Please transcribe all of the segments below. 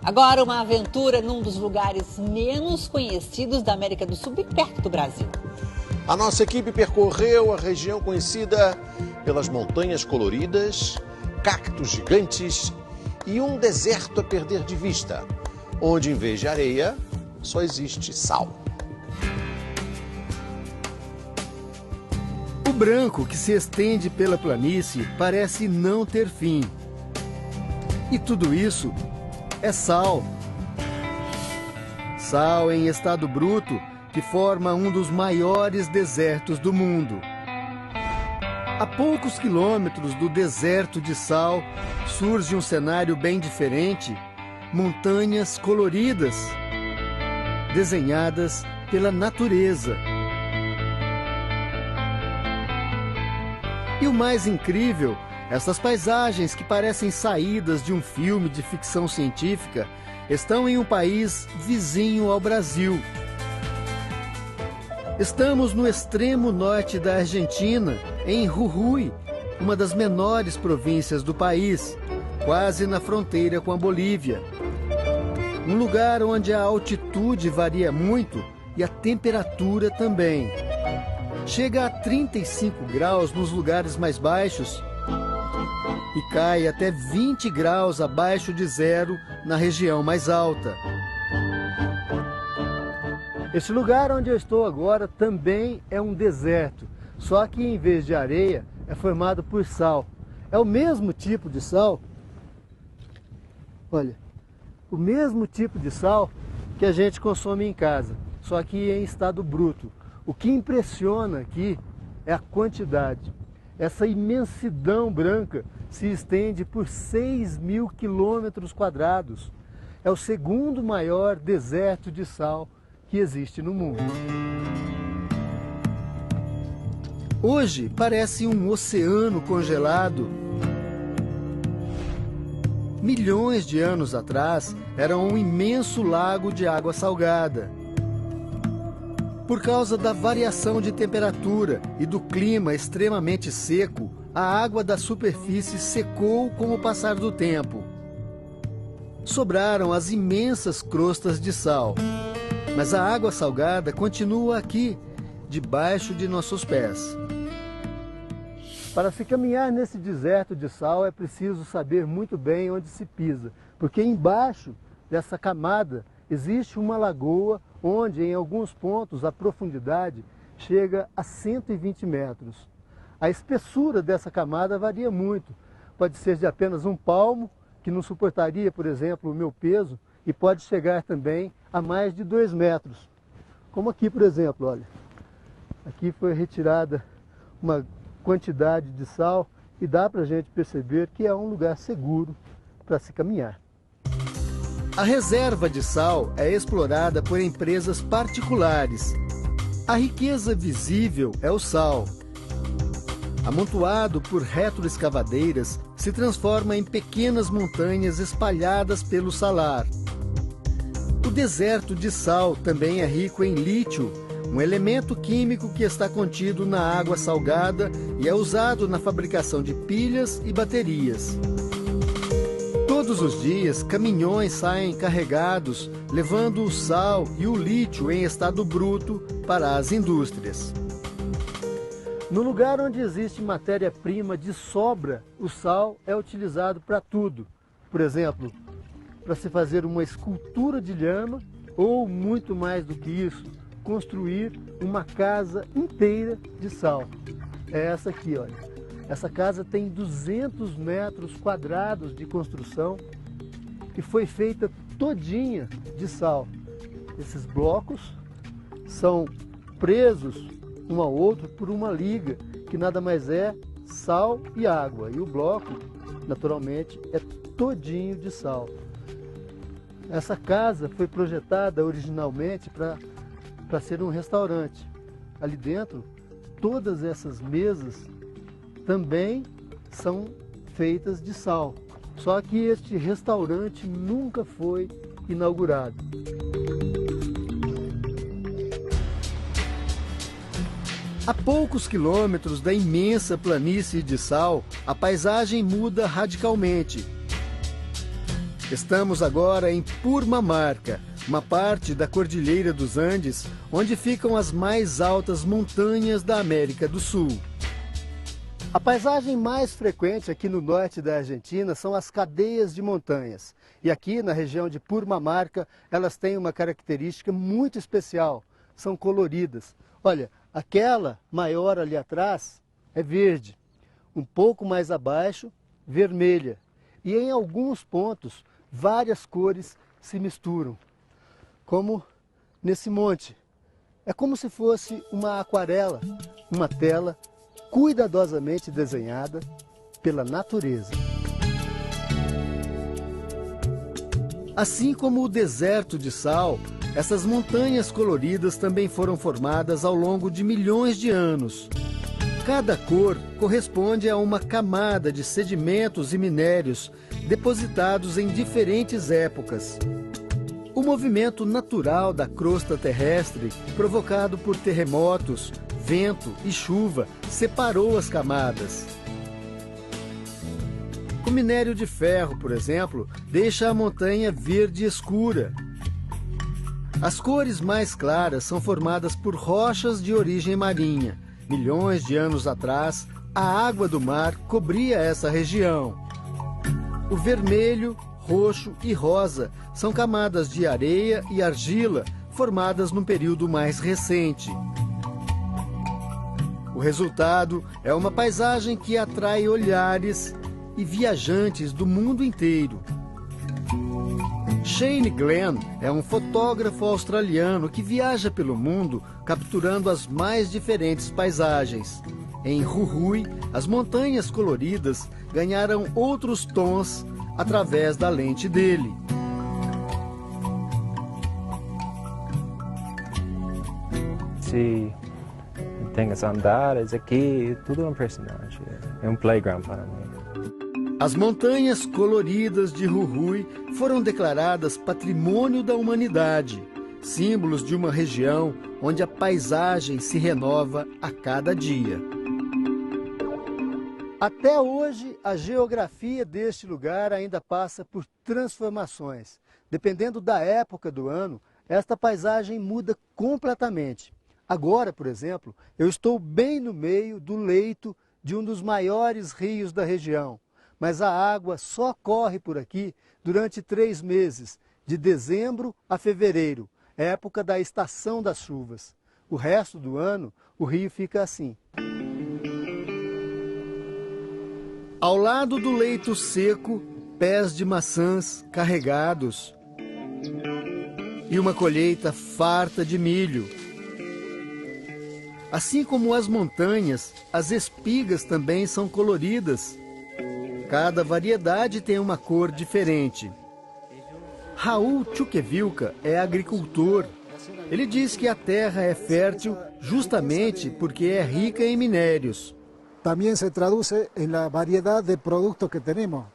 Agora uma aventura num dos lugares menos conhecidos da América do Sul, bem perto do Brasil. A nossa equipe percorreu a região conhecida pelas montanhas coloridas, cactos gigantes e um deserto a perder de vista, onde em vez de areia só existe sal. O branco que se estende pela planície parece não ter fim. E tudo isso é sal. Sal em estado bruto que forma um dos maiores desertos do mundo. A poucos quilômetros do deserto de sal surge um cenário bem diferente: montanhas coloridas, desenhadas pela natureza. E o mais incrível, essas paisagens que parecem saídas de um filme de ficção científica estão em um país vizinho ao Brasil. Estamos no extremo norte da Argentina, em Jujuy, uma das menores províncias do país, quase na fronteira com a Bolívia. Um lugar onde a altitude varia muito e a temperatura também. Chega a 35 graus nos lugares mais baixos e cai até 20 graus abaixo de zero na região mais alta. Este lugar onde eu estou agora também é um deserto, só que em vez de areia é formado por sal. É o mesmo tipo de sal, olha, o mesmo tipo de sal que a gente consome em casa, só que em estado bruto. O que impressiona aqui é a quantidade. Essa imensidão branca se estende por 6.000 quilômetros quadrados. É o segundo maior deserto de sal que existe no mundo. Hoje parece um oceano congelado. Milhões de anos atrás era um imenso lago de água salgada. Por causa da variação de temperatura e do clima extremamente seco, a água da superfície secou com o passar do tempo. Sobraram as imensas crostas de sal, mas a água salgada continua aqui, debaixo de nossos pés. Para se caminhar nesse deserto de sal é preciso saber muito bem onde se pisa, porque embaixo dessa camada existe uma lagoa onde, em alguns pontos, a profundidade chega a 120 metros. A espessura dessa camada varia muito. Pode ser de apenas um palmo, que não suportaria, por exemplo, o meu peso, e pode chegar também a mais de 2 metros. Como aqui, por exemplo, olha. Aqui foi retirada uma quantidade de sal e dá para a gente perceber que é um lugar seguro para se caminhar. A reserva de sal é explorada por empresas particulares. A riqueza visível é o sal. Amontoado por retroescavadeiras, se transforma em pequenas montanhas espalhadas pelo salar. O deserto de sal também é rico em lítio, um elemento químico que está contido na água salgada e é usado na fabricação de pilhas e baterias. Todos os dias, caminhões saem carregados, levando o sal e o lítio em estado bruto para as indústrias. No lugar onde existe matéria-prima de sobra, o sal é utilizado para tudo. Por exemplo, para se fazer uma escultura de lhama ou, muito mais do que isso, construir uma casa inteira de sal. É essa aqui, olha. Essa casa tem 200 metros quadrados de construção e foi feita todinha de sal. Esses blocos são presos um ao outro por uma liga, que nada mais é sal e água. E o bloco, naturalmente, é todinho de sal. Essa casa foi projetada originalmente para ser um restaurante. Ali dentro, todas essas mesas também são feitas de sal. Só que este restaurante nunca foi inaugurado. A poucos quilômetros da imensa planície de sal, a paisagem muda radicalmente. Estamos agora em Purmamarca, uma parte da Cordilheira dos Andes, onde ficam as mais altas montanhas da América do Sul. A paisagem mais frequente aqui no norte da Argentina são as cadeias de montanhas. E aqui na região de Purmamarca, elas têm uma característica muito especial, são coloridas. Olha, aquela maior ali atrás é verde, um pouco mais abaixo, vermelha. E em alguns pontos, várias cores se misturam, como nesse monte. É como se fosse uma aquarela, uma tela cuidadosamente desenhada pela natureza. Assim como o deserto de sal, essas montanhas coloridas também foram formadas ao longo de milhões de anos. Cada cor corresponde a uma camada de sedimentos e minérios depositados em diferentes épocas. O movimento natural da crosta terrestre, provocado por terremotos, vento e chuva, separou as camadas. O minério de ferro, por exemplo, deixa a montanha verde escura. As cores mais claras são formadas por rochas de origem marinha. Milhões de anos atrás, a água do mar cobria essa região. O vermelho, roxo e rosa são camadas de areia e argila formadas num período mais recente. O resultado é uma paisagem que atrai olhares e viajantes do mundo inteiro. Shane Glenn é um fotógrafo australiano que viaja pelo mundo capturando as mais diferentes paisagens. Em Jujuy, as montanhas coloridas ganharam outros tons através da lente dele. Se tem as andares aqui, tudo é um personagem, é um playground para mim. As montanhas coloridas de Jujuy foram declaradas Patrimônio da Humanidade, símbolos de uma região onde a paisagem se renova a cada dia. Até hoje, a geografia deste lugar ainda passa por transformações. Dependendo da época do ano, esta paisagem muda completamente. Agora, por exemplo, eu estou bem no meio do leito de um dos maiores rios da região. Mas a água só corre por aqui durante 3 meses, de dezembro a fevereiro, época da estação das chuvas. O resto do ano, o rio fica assim. Ao lado do leito seco, pés de maçãs carregados e uma colheita farta de milho. Assim como as montanhas, as espigas também são coloridas. Cada variedade tem uma cor diferente. Raul Chuquevilca é agricultor. Ele diz que a terra é fértil justamente porque é rica em minérios. Também se traduz na variedade de produtos que temos.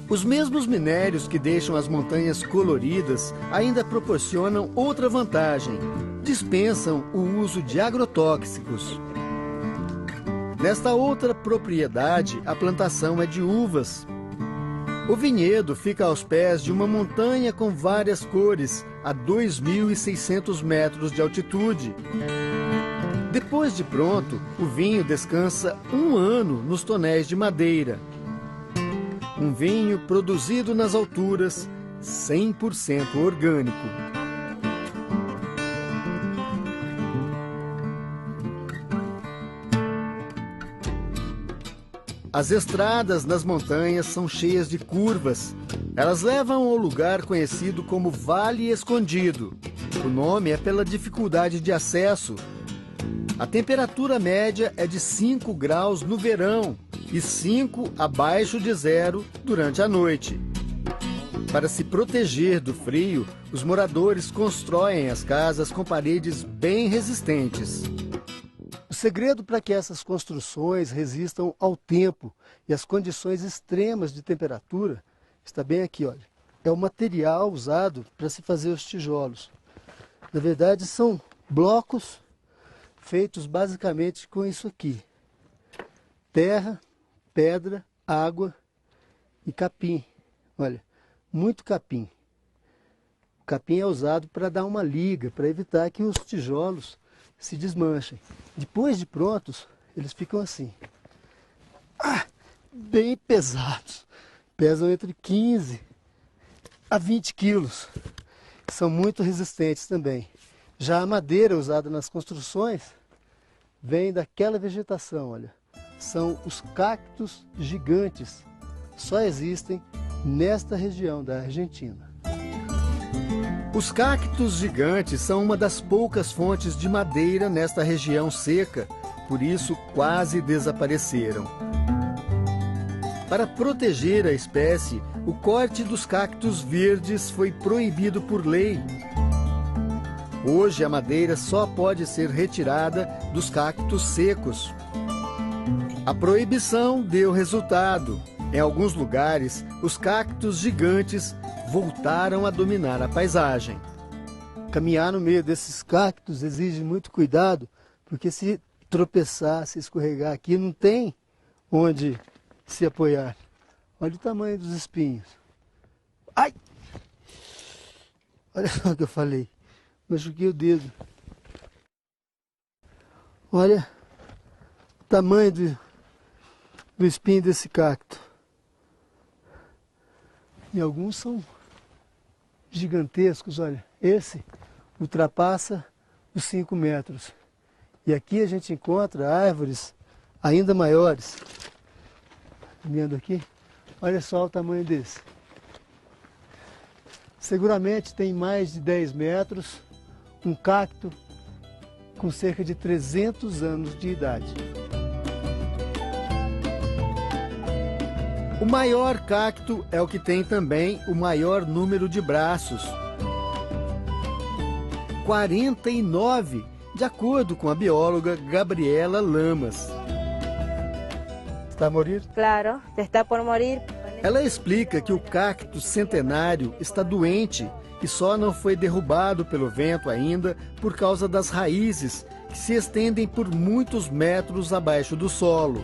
Os mesmos minérios que deixam as montanhas coloridas ainda proporcionam outra vantagem: dispensam o uso de agrotóxicos. Nesta outra propriedade, a plantação é de uvas. O vinhedo fica aos pés de uma montanha com várias cores, a 2.600 metros de altitude. Depois de pronto, o vinho descansa 1 ano nos tonéis de madeira. Um vinho produzido nas alturas, 100% orgânico. As estradas nas montanhas são cheias de curvas. Elas levam ao lugar conhecido como Vale Escondido. O nome é pela dificuldade de acesso. A temperatura média é de 5 graus no verão e 5 abaixo de zero durante a noite. Para se proteger do frio, os moradores constroem as casas com paredes bem resistentes. O segredo para que essas construções resistam ao tempo e às condições extremas de temperatura está bem aqui, olha. É o material usado para se fazer os tijolos. Na verdade, são blocos feitos basicamente com isso aqui: terra, pedra, água e capim. Olha, muito capim. O capim é usado para dar uma liga, para evitar que os tijolos se desmanchem. Depois de prontos, eles ficam assim. Bem pesados. Pesam entre 15 a 20 quilos. São muito resistentes também. Já a madeira usada nas construções vem daquela vegetação, olha. São os cactos gigantes. Só existem nesta região da Argentina. Os cactos gigantes são uma das poucas fontes de madeira nesta região seca, por isso quase desapareceram. Para proteger a espécie, o corte dos cactos verdes foi proibido por lei. Hoje a madeira só pode ser retirada dos cactos secos. A proibição deu resultado. Em alguns lugares, os cactos gigantes voltaram a dominar a paisagem. Caminhar no meio desses cactos exige muito cuidado, porque se tropeçar, se escorregar aqui, não tem onde se apoiar. Olha o tamanho dos espinhos. Ai! Olha só o que eu falei. Machuquei o dedo. Olha o tamanho do espinho desse cacto. E alguns são gigantescos, olha. Esse ultrapassa os 5 metros. E aqui a gente encontra árvores ainda maiores. Vendo aqui, olha só o tamanho desse. Seguramente tem mais de 10 metros, um cacto com cerca de 300 anos de idade. O maior cacto é o que tem também o maior número de braços. 49, de acordo com a bióloga Gabriela Lamas. Está a morir? Claro, está por morir. Ela explica que o cacto centenário está doente e só não foi derrubado pelo vento ainda por causa das raízes que se estendem por muitos metros abaixo do solo.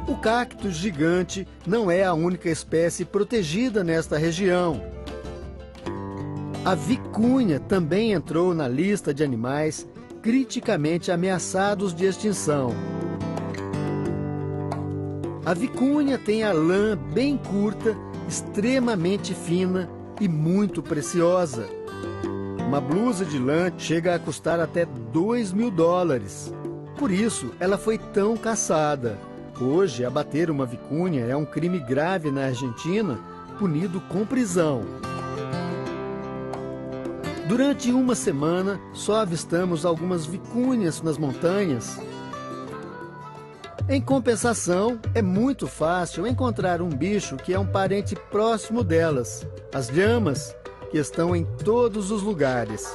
O cacto gigante não é a única espécie protegida nesta região. A vicunha também entrou na lista de animais criticamente ameaçados de extinção. A vicunha tem a lã bem curta, extremamente fina e muito preciosa. Uma blusa de lã chega a custar até $2.000. Por isso, ela foi tão caçada. Hoje, abater uma vicunha é um crime grave na Argentina, punido com prisão. Durante uma semana, só avistamos algumas vicunhas nas montanhas. Em compensação, é muito fácil encontrar um bicho que é um parente próximo delas, as lhamas, que estão em todos os lugares.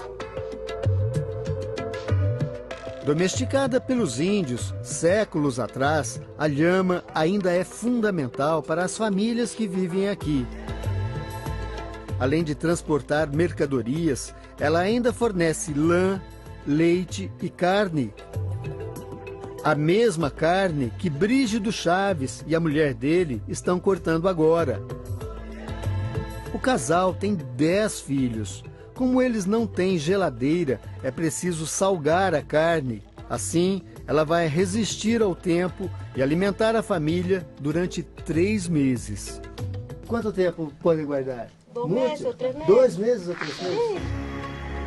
Domesticada pelos índios séculos atrás, a lhama ainda é fundamental para as famílias que vivem aqui. Além de transportar mercadorias, ela ainda fornece lã, leite e carne. A mesma carne que Brígido Chaves e a mulher dele estão cortando agora. O casal tem 10 filhos. Como eles não têm geladeira, é preciso salgar a carne. Assim, ela vai resistir ao tempo e alimentar a família durante 3 meses. Quanto tempo podem guardar? 2 meses ou 3 meses. 2 meses ou 3 meses?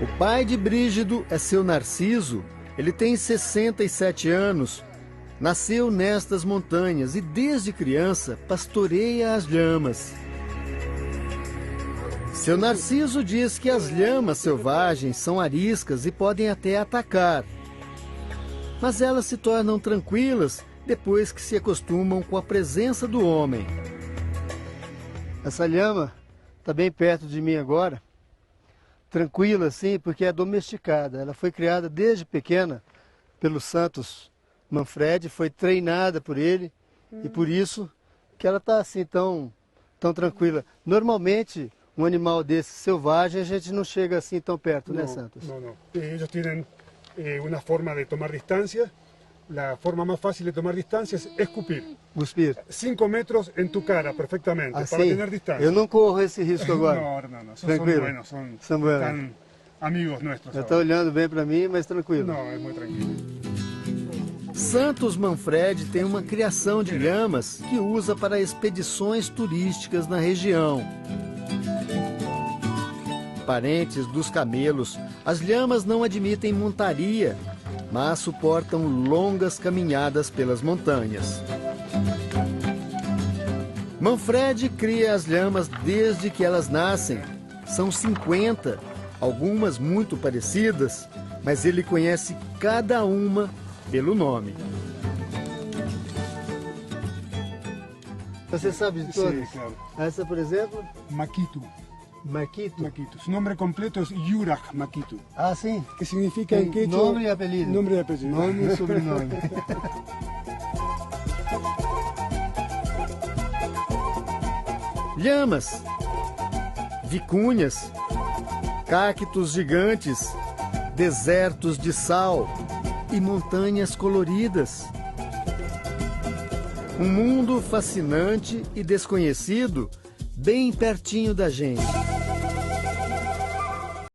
O pai de Brígido é seu Narciso. Ele tem 67 anos. Nasceu nestas montanhas e desde criança pastoreia as lhamas. Seu Narciso diz que as lhamas selvagens são ariscas e podem até atacar. Mas elas se tornam tranquilas depois que se acostumam com a presença do homem. Essa lhama está bem perto de mim agora, tranquila assim, porque é domesticada. Ela foi criada desde pequena pelo Santos Manfredi, foi treinada por ele e por isso que ela está assim tão tranquila. Normalmente, um animal desse selvagem, a gente não chega assim tão perto, né, Santos? No. Ellos tienen una forma de tomar distancia La forma más fácil de tomar distancia es escupir. Cuspir. 5 metros en tu cara, perfectamente, para Assim, tener distancia. eu não corro esse risco agora. No, son Tranquilo. buenos, São buenos. tan amigos nuestros. Já está olhando bem para mim, mas tranquilo. No, es muy tranquilo. Santos Manfredi tem uma criação de lhamas que usa para expedições turísticas na região. Parentes dos camelos, as lhamas não admitem montaria, mas suportam longas caminhadas pelas montanhas. Manfredi cria as lhamas desde que elas nascem. São 50, algumas muito parecidas, mas ele conhece cada uma pelo nome. Você sabe de todas? Sí, claro. Essa, por exemplo? Maquitu. Maquito. Maquitu. Su nombre completo es Yuraj Maquitu, Ah, sim. que significa Tem en quechua... nome e apelido. Nombre y apellido. Nome e sobrenome. Lhamas, vicunhas, cactos gigantes, desertos de sal e montanhas coloridas. Um mundo fascinante e desconhecido, bem pertinho da gente.